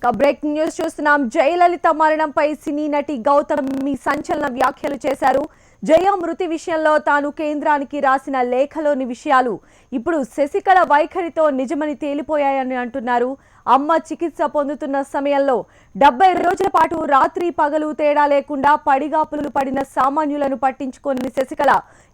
Breaking news చూస్తున్నాం. జయలలిత మరణంపై సినీ నటి గౌతమి సంచలన వ్యాఖ్యలు చేశారు. జయ మృతి విషయంలో తాను కేంద్రానికి రాసిన లేఖలోని విషయాలు ఇప్పుడు శశికళ వైఖరితో నిజమని తేలిపోయాయని అంటున్నారు. అమ్మ చికిత్స పొందుతున్న సమయంలో 70 రోజుల పాటు రాత్రి పగలు తేడా లేకుండా పడిగాపులు పడిన సామాన్యులను పట్టించుకోని శశికళ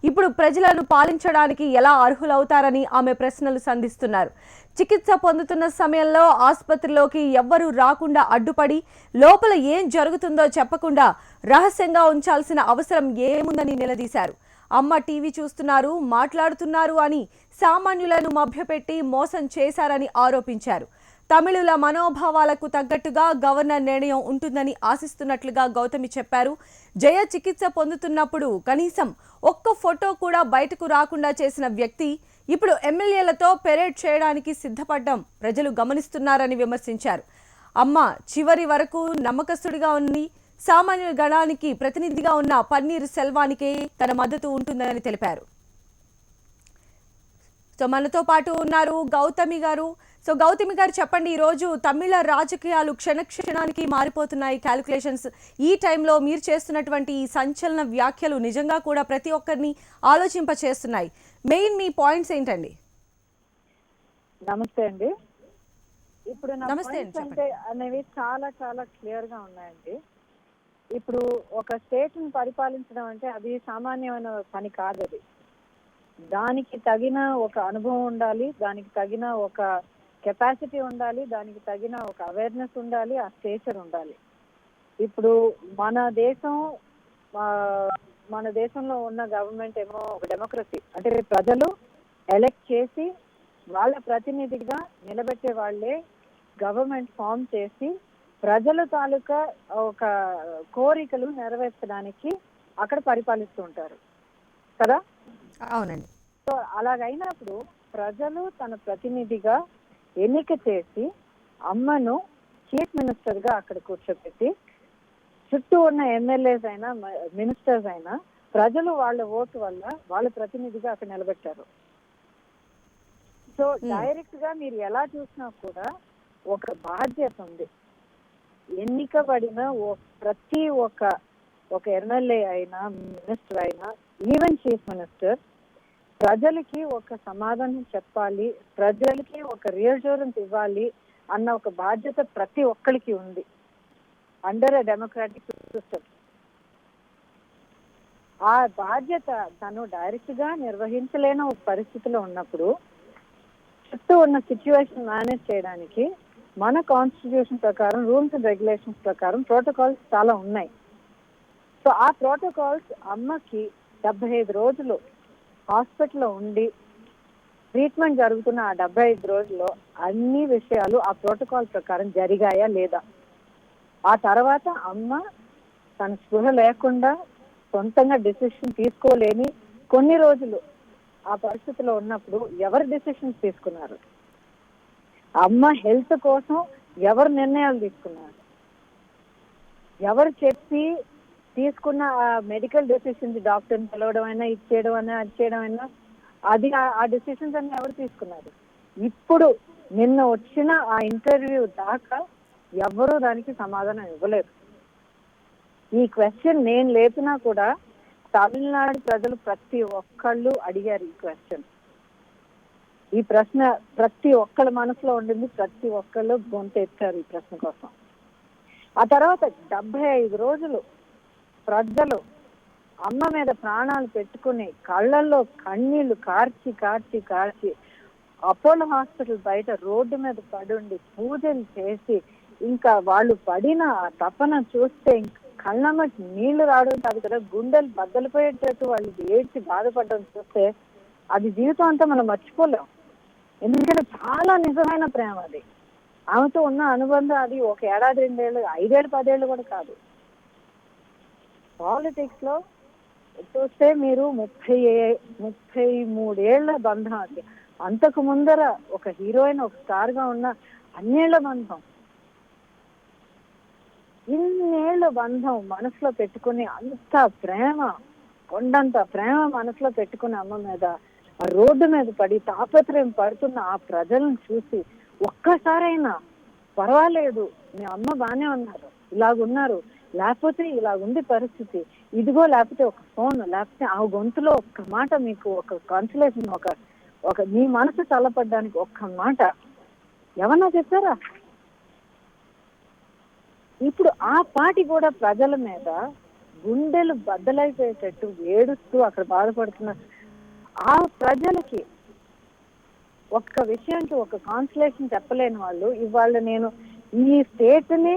ఇప్పుడు ప్రజలను పాలించడానికి ఎలా అర్హులవుతారని ఆమె ప్రశ్నలు సంధిస్తున్నారు. చికిత్స పొందుతున్న సమయంలో ఆసుపత్రిలోకి ఎవ్వరూ రాకుండా అడ్డుపడి లోపల ఏం జరుగుతుందో చెప్పకుండా రహస్యంగా ఉంచాల్సిన అవసరం ఏముందని నిలదీశారు. అమ్మ టీవీ చూస్తున్నారు, మాట్లాడుతున్నారు అని సామాన్యులను మభ్యపెట్టి మోసం చేశారని ఆరోపించారు. తమిళుల మనోభావాలకు తగ్గట్టుగా గవర్నర్ నిర్ణయం ఉంటుందని ఆశిస్తున్నట్లుగా గౌతమి చెప్పారు. జయ చికిత్స పొందుతున్నప్పుడు కనీసం ఒక్క ఫోటో కూడా బయటకు రాకుండా చేసిన వ్యక్తి ఇప్పుడు ఎమ్మెల్యేలతో పెరేడ్ చేయడానికి సిద్ధపడ్డం ప్రజలు గమనిస్తున్నారని విమర్శించారు. అమ్మ చివరి వరకు నమ్మకస్తుడిగా ఉంది. సామాన్య గణానికి ప్రతినిధిగా ఉన్న పన్నీర్ సెల్వానికే తన మద్దతు ఉంటుందని తెలిపారు. సో మనతో పాటు ఉన్నారు గౌతమి గారు. సో గౌతమి గారు చెప్పండి, ఈరోజు తమిళ రాజకీయాలు క్షణక్షణానికి మారిపోతున్నాయి. క్యాలిక్యులేషన్స్ ఈ టైంలో మీరు చేస్తున్నటువంటి ఈ సంచలన వ్యాఖ్యలు నిజంగా కూడా ప్రతి ఒక్కరిని ఆలోచింప చేస్తున్నాయి. మెయిన్ మీ పాయింట్స్ ఏంటండి? నమస్తే అండి. ఇప్పుడు నమస్తే అంటే అనేవి చాలా చాలా క్లియర్ గా ఉన్నాయండి. ఇప్పుడు ఒక స్టేట్ ని పరిపాలించడం అంటే అది సామాన్యమైన పని కాదు. అది దానికి తగిన ఒక అనుభవం ఉండాలి, దానికి తగిన ఒక కెపాసిటీ ఉండాలి, దానికి తగిన ఒక అవేర్నెస్ ఉండాలి, ఆ స్టేచర్ ఉండాలి. ఇప్పుడు మన దేశంలో ఉన్న గవర్నమెంట్ ఏమో ఒక డెమోక్రసీ, అంటే ప్రజలు ఎలక్ట్ చేసి వాళ్ళ ప్రతినిధిగా నిలబెట్టే వాళ్ళే గవర్నమెంట్ ఫామ్ చేసి ప్రజల తాలూకా ఒక కోరికలు నెరవేర్చడానికి అక్కడ పరిపాలిస్తూ ఉంటారు కదా. అవునండి. సో అలాగైనప్పుడు ప్రజలు తన ప్రతినిధిగా ఎన్నిక చేసి అమ్మను చీఫ్ మినిస్టర్ గా అక్కడ కూర్చోబెట్టి చుట్టూ ఉన్న ఎమ్మెల్యేస్ అయినా మినిస్టర్స్ అయినా ప్రజలు వాళ్ళ ఓటు వల్ల వాళ్ళ ప్రతినిధిగా అక్కడ నిలబెట్టారు. సో డైరెక్ట్ గా మీరు ఎలా చూసినా కూడా ఒక బాధ్యత ఉంది. ఎన్నికబడిన ప్రతి ఒక ఎమ్మెల్యే అయినా మినిస్టర్ అయినా ఈవెన్ చీఫ్ మినిస్టర్ ప్రజలకి ఒక సమాధానం చెప్పాలి, ప్రజలకి ఒక రియాష్యూరెన్స్ ఇవ్వాలి అన్న ఒక బాధ్యత ప్రతి ఒక్కరికి ఉంది అండర్ ఎ డెమోక్రాటిక్ సిస్టమ్. ఆ బాధ్యత తను డైరెక్ట్ గా నిర్వహించలేని ఒక పరిస్థితిలో ఉన్నప్పుడు చుట్టూ ఉన్న సిచ్యువేషన్ మేనేజ్ చేయడానికి మన కాన్స్టిట్యూషన్ ప్రకారం, రూల్స్ అండ్ రెగ్యులేషన్స్ ప్రకారం ప్రోటోకాల్స్ చాలా ఉన్నాయి. సో ఆ ప్రోటోకాల్స్ అమ్మకి 75 రోజులు హాస్పిటల్లో ఉండి ట్రీట్మెంట్ జరుగుతున్న ఆ 75 రోజుల్లో అన్ని విషయాలు ఆ ప్రోటోకాల్ ప్రకారం జరిగాయా లేదా, ఆ తర్వాత అమ్మ తన స్పృహ లేకుండా సొంతంగా డెసిషన్ తీసుకోలేని కొన్ని రోజులు ఆ పరిస్థితిలో ఉన్నప్పుడు ఎవరు డెసిషన్స్ తీసుకున్నారు, అమ్మ హెల్త్ కోసం ఎవరు నిర్ణయాలు తీసుకున్నారు, ఎవరు చెప్పి తీసుకున్న మెడికల్ డెసిషన్స్, డాక్టర్ని పిలవడం అయినా, ఇచ్చేయడం అయినా, అది చేయడం అయినా, అది ఆ డెసిషన్స్ అన్ని ఎవరు తీసుకున్నారు? ఇప్పుడు నిన్న వచ్చిన ఆ ఇంటర్వ్యూ దాకా ఎవరు దానికి సమాధానం ఇవ్వలేదు. ఈ క్వశ్చన్ నేను లేపినా కూడా తమిళనాడు ప్రజలు ప్రతి ఒక్కళ్ళు అడిగారు ఈ క్వశ్చన్. ఈ ప్రశ్న ప్రతి ఒక్కళ్ళ మనసులో ఉండింది, ప్రతి ఒక్కళ్ళు గొంతు ఎత్తారు ఈ ప్రశ్న కోసం. ఆ తర్వాత 75 రోజులు ప్రజలు అమ్మ మీద ప్రాణాలు పెట్టుకుని కళ్ళల్లో కన్నీళ్లు కార్చి కార్చి కార్చి అపోలో హాస్పిటల్ బయట రోడ్డు మీద పడుండి పూజలు చేసి ఇంకా వాళ్ళు పడిన తపన చూస్తే కళ్ళమ్మకి నీళ్లు రావడం కాదు కదా, గుండెలు బద్దలిపోయేటట్టు వాళ్ళు ఏడ్చి బాధపడడం చూస్తే అది జీవితం అంతా మనం మర్చిపోలేం. ఎందుకంటే చాలా నిజమైన ప్రేమ అది. ఆమెతో ఉన్న అనుబంధం అది 1 ఏడాది 2 ఏళ్ళు 5 ఏళ్ళు 10 ఏళ్ళు కూడా కాదు. పాలిటిక్స్ లో చూస్తే మీరు 33 ఏళ్ల బంధం అది. అంతకు ముందర ఒక హీరోయిన్, ఒక స్టార్ గా ఉన్న అన్నేళ్ల బంధం, ఇన్నేళ్ల బంధం మనసులో పెట్టుకుని అంత ప్రేమ, కొండంత ప్రేమ మనసులో పెట్టుకుని అమ్మ మీద ఆ రోడ్డు మీద పడి తాపత్రయం పడుతున్న ఆ ప్రజలను చూసి ఒక్కసారైనా పర్వాలేదు, మీ అమ్మ బాగానే ఉన్నారు, ఇలాగున్నారు, లేకపోతే ఇలాగుంది పరిస్థితి, ఇదిగో, లేకపోతే ఒక ఫోన్, లేకపోతే ఆ గొంతులో ఒక్క మాట, మీకు ఒక కాన్సులేషన్, ఒక ఒక మీ మనసు చల్లపడ్డానికి ఒక్క మాట ఎవరన్నా చెప్పారా? ఇప్పుడు ఆ పాటి కూడా ప్రజల మీద గుండెలు బద్దలైపోయేటట్టు ఏడుస్తూ అక్కడ బాధపడుతున్న ఆ ప్రజలకి ఒక్క విషయానికి ఒక కాన్సులేషన్ చెప్పలేని వాళ్ళు ఇవాళ నేను ఈ స్టేట్ ని,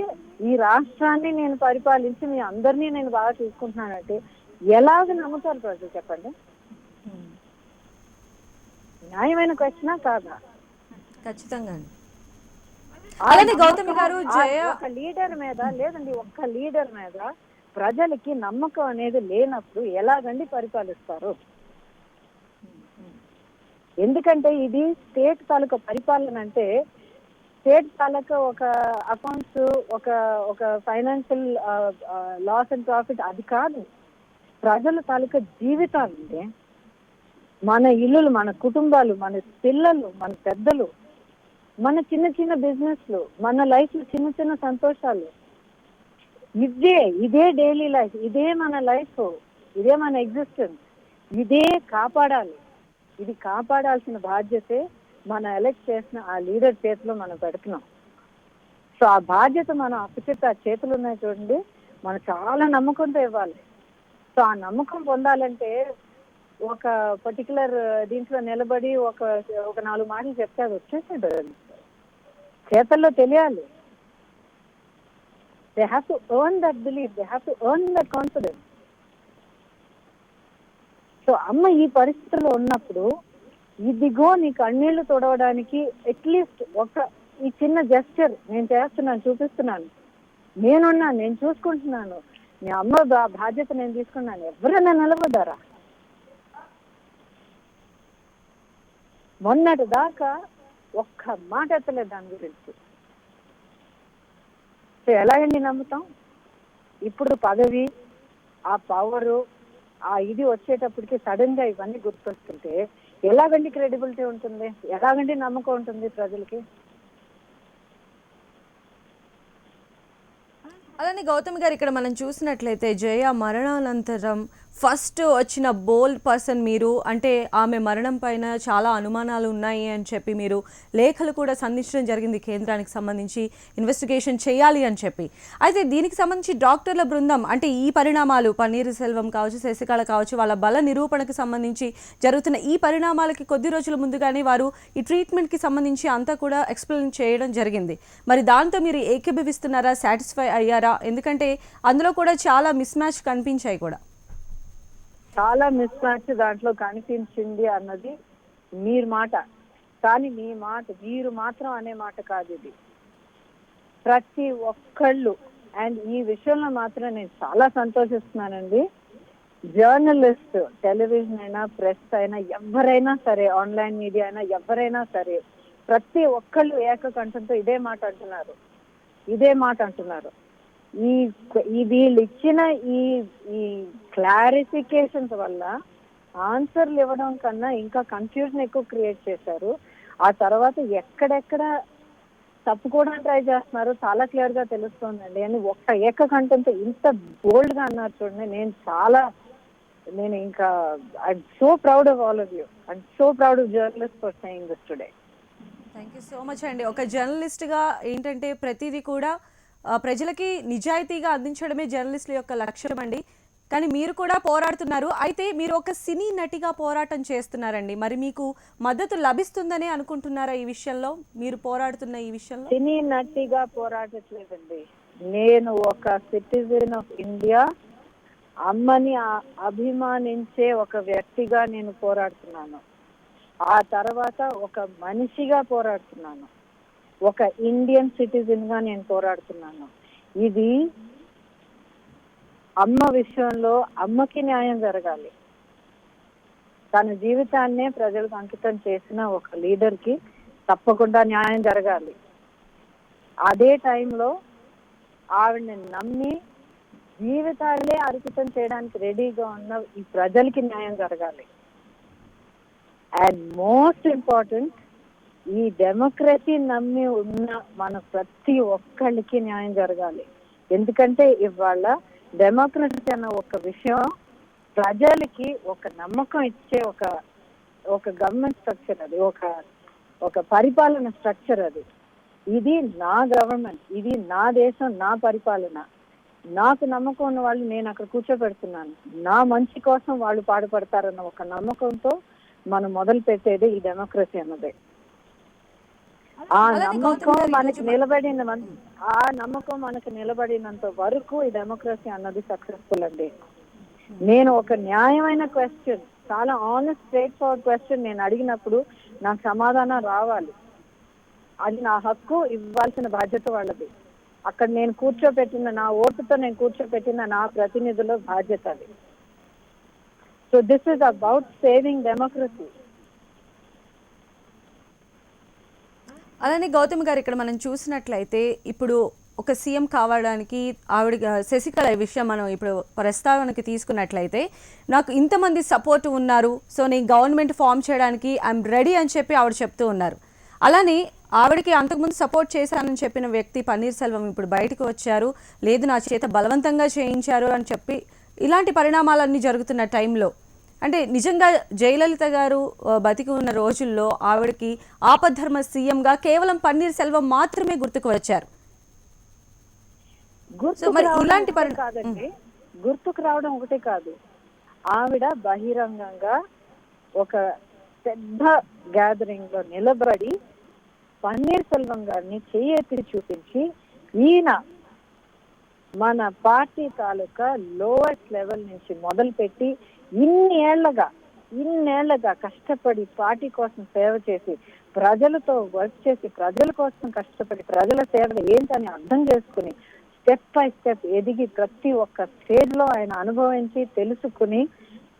ఈ రాష్ట్రాన్ని నేను పరిపాలించి మీ అందరినీ నేను బాగా చూసుకుంటున్నానంటే ఎలాగ నమ్ముతారు ప్రజలు చెప్పండి? న్యాయమైన క్వశ్చనా కాదా? ఖచ్చితంగా. అలానే గౌతమి గారు, జయ ఒక లీడర్ మీద లేదండి, ఒక్క లీడర్ మీద ప్రజలకి నమ్మకం అనేది లేనప్పుడు ఎలాగండి పరిపాలిస్తారు? ఎందుకంటే ఇది స్టేట్ తాలూకా పరిపాలన అంటే స్టేట్ తాలూకా ఒక అకౌంట్స్, ఒక ఒక ఫైనాన్షియల్ లాస్ అండ్ ప్రాఫిట్ అది కాదు. ప్రజల తాలూకా జీవితాలండి, మన ఇల్లులు, మన కుటుంబాలు, మన పిల్లలు, మన పెద్దలు, మన చిన్న చిన్న బిజినెస్లు, మన లైఫ్ చిన్న చిన్న సంతోషాలు, ఇదే డైలీ లైఫ్, ఇదే మన లైఫ్, ఇదే మన ఎగ్జిస్టెన్స్, ఇదే కాపాడాలి. ఇది కాపాడాల్సిన బాధ్యతే మన ఎలక్ట్ చేసిన ఆ లీడర్ చేతిలో మనం పెడుతున్నాం. సో ఆ బాధ్యత మనం అప్పచెప్పి ఆ చేతులు ఉన్నాయి చూడండి, మనం చాలా నమ్మకంతో ఇవ్వాలి. సో ఆ నమ్మకం పొందాలంటే ఒక పర్టికులర్ దీంట్లో నిలబడి ఒక ఒక 4 మాటలు చెప్తే అది వచ్చేసేది చేతల్లో తెలియాలి. They have to earn that belief, they have to earn that confidence. So అమ్మ ఈ పరిస్థితుల్లో ఉన్నప్పుడు ఇదిగో నీ కన్నీళ్లు తొడవడానికి అట్లీస్ట్ ఒక ఈ చిన్న జెస్చర్ నేను చేస్తున్నాను, చూపిస్తున్నాను, నేనున్నా, నేను చూసుకుంటున్నాను, మీ అమ్మ బాధ్యత నేను తీసుకున్నాను, ఎవరైనా నిలబడ్డారా? మొన్నటి దాకా ఒక్క మాట ఎత్తలేదు దాని గురించి. సో ఎలాగండి నమ్ముతాం? ఇప్పుడు పదవి, ఆ పవరు, ఆ ఇది వచ్చేటప్పటికి సడన్ గా ఇవన్నీ గుర్తొస్తుంటే ఎలాగండి క్రెడిబిలిటీ ఉంటుంది? ఎలాగండి నమ్మకం ఉంటుంది ప్రజలకి? అలానే గౌతమి గారు, ఇక్కడ మనం చూసినట్లయితే జయ మరణానంతరం ఫస్ట్ వచ్చిన బోల్డ్ పర్సన్ మీరు. అంటే ఆమె మరణం పైన చాలా అనుమానాలు ఉన్నాయి అని చెప్పి మీరు లేఖలు కూడా సంధించడం జరిగింది కేంద్రానికి సంబంధించి, ఇన్వెస్టిగేషన్ చేయాలి అని చెప్పి. అయితే దీనికి సంబంధించి డాక్టర్ల బృందం అంటే ఈ పరిణామాలు, పన్నీర్ సెల్వం కావచ్చు, శశికళ కావచ్చు, వాళ్ళ బల నిరూపణకు సంబంధించి జరుగుతున్న ఈ పరిణామాలకి కొద్ది రోజుల ముందుగానే వారు ఈ ట్రీట్మెంట్కి సంబంధించి అంతా కూడా ఎక్స్ప్లెయిన్ చేయడం జరిగింది. మరి దాంతో మీరు ఏకీభవిస్తున్నారా? సాటిస్ఫై అయ్యారా? ఎందుకంటే అందులో కూడా చాలా మిస్ మ్యాచ్ కనిపించాయి కూడా. చాలా మిస్ మ్యాచ్ దాంట్లో కనిపించింది అన్నది మీరు మాట, కానీ మీ మాట మీరు మాత్రం అనే మాట కాదు ఇది. ప్రతి ఒక్కళ్ళు, అండ్ ఈ విషయంలో మాత్రం నేను చాలా సంతోషిస్తున్నానండి. జర్నలిస్ట్, టెలివిజన్ అయినా, ప్రెస్ అయినా, ఎవరైనా సరే, ఆన్లైన్ మీడియా అయినా, ఎవరైనా సరే, ప్రతి ఒక్కళ్ళు ఏకకంఠంతో ఇదే మాట అంటున్నారు. ఈ వీళ్ళు ఇచ్చిన ఈ క్లారిఫికేషన్స్ వల్ల ఆన్సర్లు ఇవ్వడం కన్నా ఇంకా కన్ఫ్యూజన్ ఎక్కువ క్రియేట్ చేశారు. ఆ తర్వాత ఎక్కడెక్కడ తప్పుకోవడానికి ట్రై చేస్తున్నారు చాలా క్లియర్ గా తెలుస్తోందండి అని ఒక్క ఏకకంఠంతో ఇంత బోల్డ్ గా అన్నారు చూడండి. నేను ఇంకా I'm so proud of all of you, I'm so proud of journalist for saying this today. Thank you so much అండి. ఒక జర్నలిస్ట్గా ఏంటంటే ప్రతిదీ కూడా ప్రజలకి నిజాయితీగా అందించడమే జర్నలిస్టుల యొక్క లక్ష్యం అండి. కానీ మీరు కూడా పోరాడుతున్నారు. అయితే మీరు ఒక సినీ నటిగా పోరాటం చేస్తున్నారండి. మరి మీకు మద్దతు లభిస్తుందనే అనుకుంటున్నారా ఈ విషయంలో, మీరు పోరాడుతున్న ఈ విషయంలో? సినీ నటిగా పోరాడట్లేదండి, నేను ఒక సిటిజన్ ఆఫ్ ఇండియా, అమ్మని అభిమానించే ఒక వ్యక్తిగా నేను పోరాడుతున్నాను. ఆ తర్వాత ఒక మనిషిగా పోరాడుతున్నాను, ఒక ఇండియన్ సిటిజన్ గా నేను పోరాడుతున్నాను. ఇది అమ్మ విషయంలో అమ్మకి న్యాయం జరగాలి. తన జీవితాన్నే ప్రజలకు అంకితం చేసిన ఒక లీడర్ కి తప్పకుండా న్యాయం జరగాలి. అదే టైంలో ఆవిడని నమ్మి జీవితాలే అంకితం చేయడానికి రెడీగా ఉన్న ఈ ప్రజలకి న్యాయం జరగాలి. అండ్ మోస్ట్ ఇంపార్టెంట్, ఈ డెమోక్రసీ నమ్మి ఉన్న మన ప్రతి ఒక్కళ్ళకి న్యాయం జరగాలి. ఎందుకంటే ఇవాళ డెమోక్రసీ అన్న ఒక విషయం ప్రజలకి ఒక నమ్మకం ఇచ్చే ఒక గవర్నమెంట్ స్ట్రక్చర్, అది ఒక పరిపాలన స్ట్రక్చర్. అది ఇది నా గవర్నమెంట్, ఇది నా దేశం, నా పరిపాలన. నాకు నమ్మకం ఉన్న వాళ్ళు నేను అక్కడ కూర్చోబెడుతున్నాను, నా మంచి కోసం వాళ్ళు పాటుపడతారన్న ఒక నమ్మకంతో మనం మొదలు పెట్టేది ఈ డెమోక్రసీ అన్నది. ఆ నమ్మకం మనకి నిలబడినంత వరకు ఈ డెమోక్రసీ అన్నది సక్సెస్ఫుల్ అండి. నేను ఒక న్యాయమైన క్వశ్చన్, చాలా ఆనెస్ట్ స్ట్రైట్ ఫార్వర్డ్ క్వశ్చన్ నేను అడిగినప్పుడు నాకు సమాధానం రావాలి. అది నా హక్కు, ఇవ్వాల్సిన బాధ్యత వాళ్ళది. అక్కడ నేను కూర్చోపెట్టిన, నా ఓటుతో నేను కూర్చోపెట్టిన నా ప్రతినిధుల బాధ్యత అది. So this is about saving democracy. అలానే గౌతమ్ గారు, ఇక్కడ మనం చూసినట్లయితే ఇప్పుడు ఒక సీఎం కావడానికి ఆవిడ శశికళ విషయం మనం ఇప్పుడు ప్రస్తావనకి తీసుకున్నట్లయితే, నాకు ఇంతమంది సపోర్ట్ ఉన్నారు, సో నేను గవర్నమెంట్ ఫామ్ చేయడానికి ఐఎమ్ రెడీ అని చెప్పి ఆవిడ చెప్తూ ఉన్నారు. అలానే ఆవిడకి అంతకుముందు సపోర్ట్ చేశానని చెప్పిన వ్యక్తి పన్నీర్ సెల్వం ఇప్పుడు బయటకు వచ్చారు, లేదు నా చేత బలవంతంగా చేయించారు అని చెప్పి ఇలాంటి పరిణామాలన్నీ జరుగుతున్న టైంలో, అంటే నిజంగా జయలలిత గారు బతికి ఉన్న రోజుల్లో ఆవిడకి ఆపద్ధర్మ సీఎంగా కేవలం పన్నీర్ సెల్వం మాత్రమే గుర్తుకు వచ్చారు. గుర్తుకు రావడం ఒకటే కాదు, ఆవిడ బహిరంగంగా ఒక పెద్ద గ్యాదరింగ్ లో నిలబడి పన్నీర్ సెల్వం గారిని చెయ్యెత్తి చూపించి, ఈయన మన పార్టీ తాలూకా లోయెస్ట్ లెవెల్ నుంచి మొదలుపెట్టి ఇన్నేళ్లగా కష్టపడి పార్టీ కోసం సేవ చేసి, ప్రజలతో వర్క్ చేసి, ప్రజల కోసం కష్టపడి, ప్రజల సేవ ఏంటని అర్థం చేసుకుని స్టెప్ బై స్టెప్ ఎదిగి ప్రతి ఒక్క స్టేజ్ లో ఆయన అనుభవించి తెలుసుకుని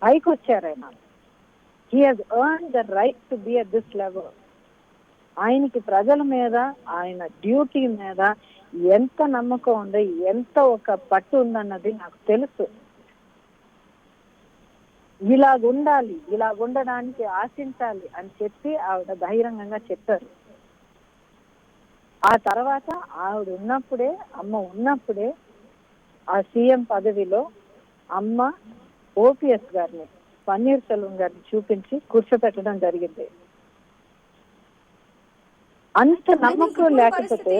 పైకి వచ్చారు ఆయన. He has earned the right to be at this level. ఆయనకి ప్రజల మీద, ఆయన డ్యూటీ మీద ఎంత నమ్మకం ఉంది, ఎంత ఒక పట్టు ఉందన్నది నాకు తెలుసు. ఇలాగుండడానికి ఆశించాలి అని చెప్పి ఆవిడ బహిరంగంగా చెప్పారు. ఆ తర్వాత ఆవిడ ఉన్నప్పుడే, అమ్మ ఉన్నప్పుడే ఆ సీఎం పదవిలో అమ్మ ఓపీఎస్ గారిని, పన్నీర్ సెల్వం గారిని చూపించి కూర్చోపెట్టడం జరిగింది. అంత నమ్మకం లేకపోతే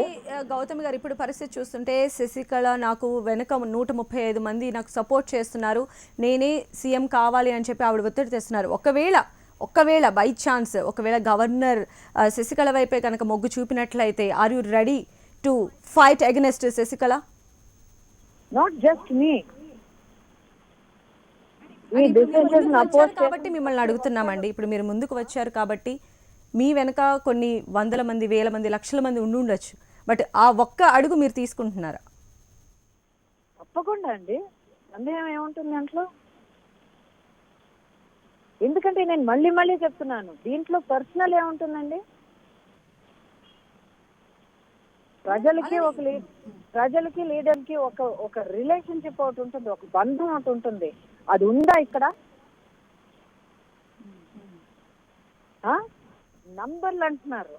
గౌతమ్ గారు, ఇప్పుడు పరిస్థితి చూస్తుంటే శశికళ నాకు వెనుక 135 మంది నాకు సపోర్ట్ చేస్తున్నారు, నేనే సీఎం కావాలి అని చెప్పి ఆవిడ ఒత్తిడి తెస్తున్నారు. ఒకవేళ బై ఛాన్స్ ఒకవేళ గవర్నర్ శశికళ వైపే కనుక మొగ్గు చూపినట్లయితే, are you ready to fight against Sasikala? Not just me, కాబట్టి మిమ్మల్ని అడుగుతున్నామండి. ఇప్పుడు మీరు ముందుకు వచ్చారు కాబట్టి మీ వెనక కొన్ని వందల మంది, వేల మంది, లక్షల మంది ఉండొచ్చు, బట్ ఆ ఒక్క అడుగు మీరు తీసుకుంటున్నారా? తప్పకుండా అండి, సందేహం ఏముంటుంది దాంట్లో? ఎందుకంటే నేను మళ్ళీ చెప్తున్నాను, దీంట్లో పర్సనల్ ఏముంటుందండి? ప్రజలకి లీడర్ కి ఒక రిలేషన్షిప్ ఒకటి ఉంటుంది, ఒక బంధం ఒకటి ఉంటుంది. అది ఉందా ఇక్కడ? నంబర్లు అంటున్నారు,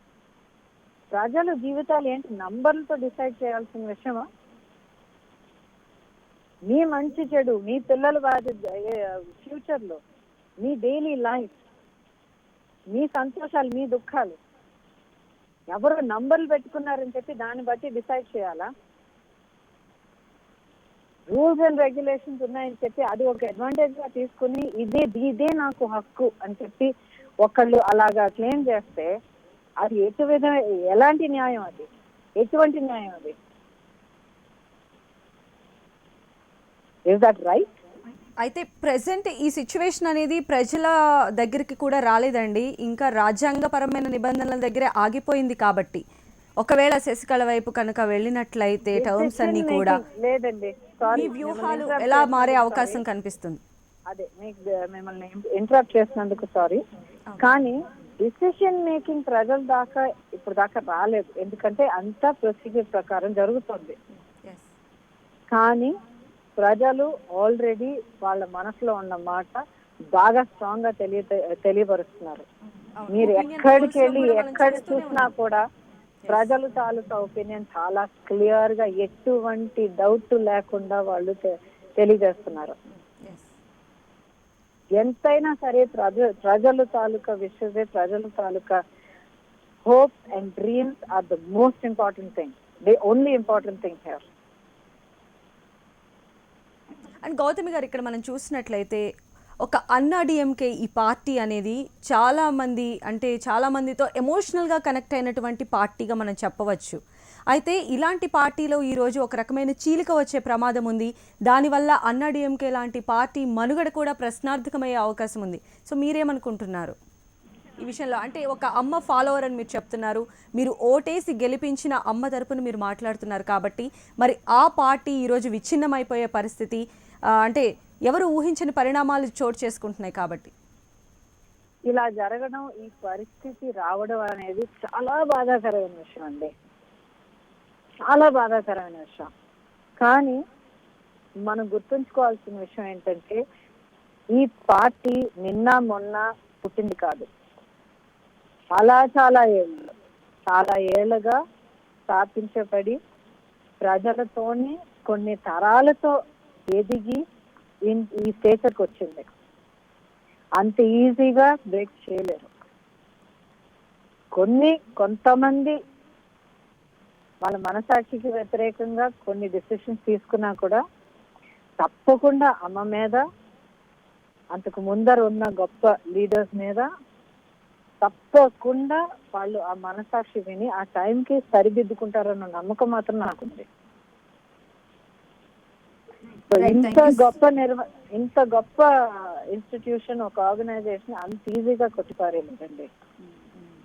ప్రజల జీవితాలు ఏంటి నంబర్లతో డిసైడ్ చేయాల్సిన విషయమా? మీ మంచి చెడు, మీ పిల్లల ఫ్యూచర్ లో, మీ డైలీ లైఫ్, మీ సంతోషాలు, మీ దుఃఖాలు ఎవరు నంబర్లు పెట్టుకున్నారని చెప్పి దాన్ని బట్టి డిసైడ్ చేయాలా? రూల్స్ అండ్ రెగ్యులేషన్స్ ఉన్నాయని చెప్పి అది ఒక అడ్వాంటేజ్ గా తీసుకుని ఇదే నాకు హక్కు అని చెప్పి ఒకళ్ళు అలాగా క్లెయిమ్ చేస్తే అది ఎలాంటి న్యాయం? అది ఎటువంటి న్యాయం? అది ఇస్ దట్ రైట్? అయితే ప్రెసెంట్ ఈ సిచ్యువేషన్ అనేది ప్రజల దగ్గరికి కూడా రాలేదండి, ఇంకా రాజ్యాంగపరమైన నిబంధనల దగ్గరే ఆగిపోయింది. కాబట్టి ఒకవేళ శశికళ వైపు కనుక వెళ్ళినట్లయితే టర్మ్స్ అన్ని కూడా లేదండి, వ్యూహాలు ఎలా మారే అవకాశం కనిపిస్తుంది? అదే మిమ్మల్ని ఇంటరప్ట్ చేసినందుకు సారీ, కానీ డిసిషన్ మేకింగ్ ప్రజల దాకా ఇప్పుడు దాకా రాలేదు, ఎందుకంటే అంతా ప్రొసీజర్ ప్రకారం జరుగుతుంది. కానీ ప్రజలు ఆల్రెడీ వాళ్ళ మనసులో ఉన్న మాట బాగా స్ట్రాంగ్ గా తెలియపరుస్తున్నారు. అవును. మీరు ఒపీనియన్ ఎక్కడికి పోల్స్‌లో వెళ్ళి కూడా మనం ఎక్కడ చూస్తూనే చూసినా ఉన్నాం. కూడా యెస్. ప్రజల తాలూకా ఒపీనియన్ చాలా క్లియర్ గా ఎటువంటి డౌట్ లేకుండా వాళ్ళు తెలియజేస్తున్నారు. యెస్. ఎంతైనా సరే ప్రజల తాలూకా విషయమే, ప్రజల తాలూకా hopes and dreams are the most important thing. They only important thing here. And Gautami garu ఇక్కడ మనం చూసినట్లయితే ఒక అన్నా డిఎంకే ఈ పార్టీ అనేది చాలా మంది అంటే చాలా మందితో ఎమోషనల్గా కనెక్ట్ అయినటువంటి పార్టీగా మనం చెప్పవచ్చు. అయితే ఇలాంటి పార్టీలో ఈరోజు ఒక రకమైన చీలిక వచ్చే ప్రమాదం ఉంది. దానివల్ల అన్నా డిఎంకే లాంటి పార్టీ మనుగడ కూడా ప్రశ్నార్థకమయ్యే అవకాశం ఉంది. సో మీరేమనుకుంటున్నారు ఈ విషయంలో? అంటే ఒక అమ్మ ఫాలోవర్ అని మీరు చెప్తున్నారు, మీరు ఓటేసి గెలిపించిన అమ్మ తరపున మీరు మాట్లాడుతున్నారు కాబట్టి మరి ఆ పార్టీ ఈరోజు విచ్ఛిన్నమైపోయే పరిస్థితి అంటే ఎవరు ఊహించని పరిణామాలు చోటు చేసుకుంటున్నాయి కాబట్టి ఇలా జరగడం, ఈ పరిస్థితి రావడం అనేది చాలా బాధాకరమైన విషయం అండి. చాలా బాధాకరమైన విషయం. కానీ మనం గుర్తుంచుకోవాల్సిన విషయం ఏంటంటే ఈ పార్టీ నిన్న మొన్న పుట్టింది కాదు. చాలా ఏళ్ళుగా స్థాపించబడి ప్రజలతోని కొన్ని తరాలతో ఎదిగి ఈ స్టేజ్కి వచ్చింది. అంత ఈజీగా బ్రేక్ చేయలేరు. కొంతమంది వాళ్ళ మనసాక్షికి వ్యతిరేకంగా కొన్ని డిసిషన్స్ తీసుకున్నా కూడా తప్పకుండా అమ్మ మీద, అంతకు ముందర ఉన్న గొప్ప లీడర్స్ మీద తప్పకుండా వాళ్ళు ఆ మనసాక్షి విని ఆ టైంకి సరిదిద్దుకుంటారన్న నమ్మకం మాత్రం నాకుంది. ఇంత గొప్ప ఇన్స్టిట్యూషన్, ఒక ఆర్గనైజేషన్ అంత ఈజీగా కొట్టిపారేలేదండి.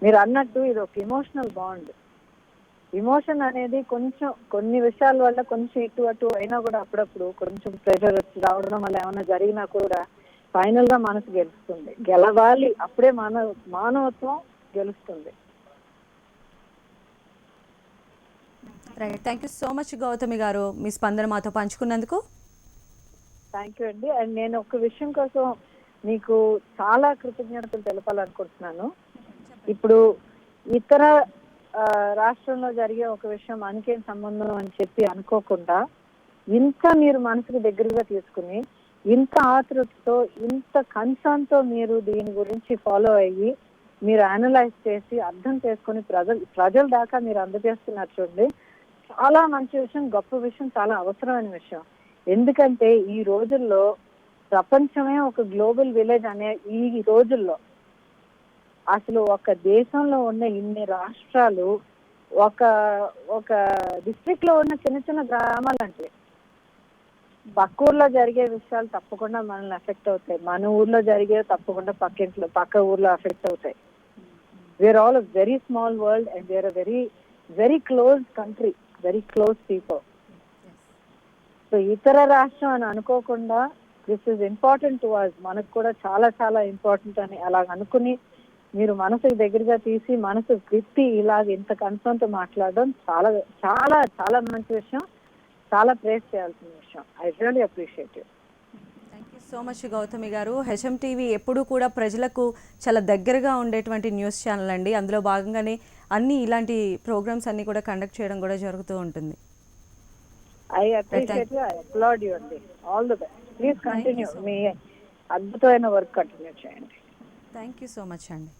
మీరు అన్నట్టు ఇది ఒక ఇమోషనల్ బాండ్. ఇమోషన్ అనేది కొంచెం కొన్ని విషయాల వల్ల కొంచెం ఇటు అటు అయినా కూడా అప్పుడప్పుడు కొంచెం ప్రెషర్ రావడం వల్ల ఏమైనా జరిగినా కూడా ఫైనల్ గా మనసు గెలుస్తుంది. గెలవాలి, అప్పుడే మానవత్వం గెలుస్తుంది. Right. Thank you so much Gautami గారు మీ స్పందన మాతో పంచుకున్నందుకు. థ్యాంక్ యూ అండి. అండ్ నేను ఒక విషయం కోసం మీకు చాలా కృతజ్ఞతలు తెలపాలనుకుంటున్నాను. ఇప్పుడు ఇతర రాష్ట్రంలో జరిగే ఒక విషయం మనకేం సంబంధం అని చెప్పి అనుకోకుండా ఇంత మీరు మనసుకు దగ్గరగా తీసుకుని ఇంత ఆతృతతో ఇంత కన్సర్న్ తో మీరు దీని గురించి ఫాలో అయ్యి మీరు అనలైజ్ చేసి అర్థం చేసుకుని ప్రజల దాకా మీరు అందజేస్తున్నారు చూడండి. చాలా మంచి విషయం, గొప్ప విషయం, చాలా అవసరమైన విషయం. ఎందుకంటే ఈ రోజుల్లో ప్రపంచమే ఒక గ్లోబల్ విలేజ్ అనే ఈ రోజుల్లో అసలు ఒక దేశంలో ఉన్న ఇన్ని రాష్ట్రాలు ఒక డిస్ట్రిక్ట్ లో ఉన్న చిన్న చిన్న గ్రామాలు అంటే పక్క ఊర్లో జరిగే విషయాలు తప్పకుండా మనల్ని ఎఫెక్ట్ అవుతాయి. మన ఊర్లో జరిగే తప్పకుండా పక్క ఊర్లో ఎఫెక్ట్ అవుతాయి. We're all a very small world and we're a very very close country, very close people. So ఇతర రాష్ట్రం అని అనుకోకుండా this is important to us, మనకు కూడా చాలా చాలా ఇంపార్టెంట్ అని అలా అనుకుని మీరు మనసుకు దగ్గరగా తీసి మనసు విప్పి ఇలాగ ఇంత కన్సర్న్ తో మాట్లాడడం చాలా చాలా చాలా మంచి విషయం, చాలా ప్రేస్ చేయాల్సిన విషయం. I really appreciate you. Thank you so much Gautami garu. HM TV ఎప్పుడూ కూడా ప్రజలకు చాలా దగ్గరగా ఉండేటువంటి న్యూస్ ఛానల్ అండి. అందులో భాగంగానే అన్ని ఇలాంటి ప్రోగ్రామ్స్ అన్ని కూడా కండక్ట్ చేయడం కూడా జరుగుతూ ఉంటుంది. I appreciate you, I applaud you అండి. All the best. Please continue, మీ అద్భుతమైన వర్క్ కంటిన్యూ చేయండి. థ్యాంక్ యూ సో మచ్ అండి.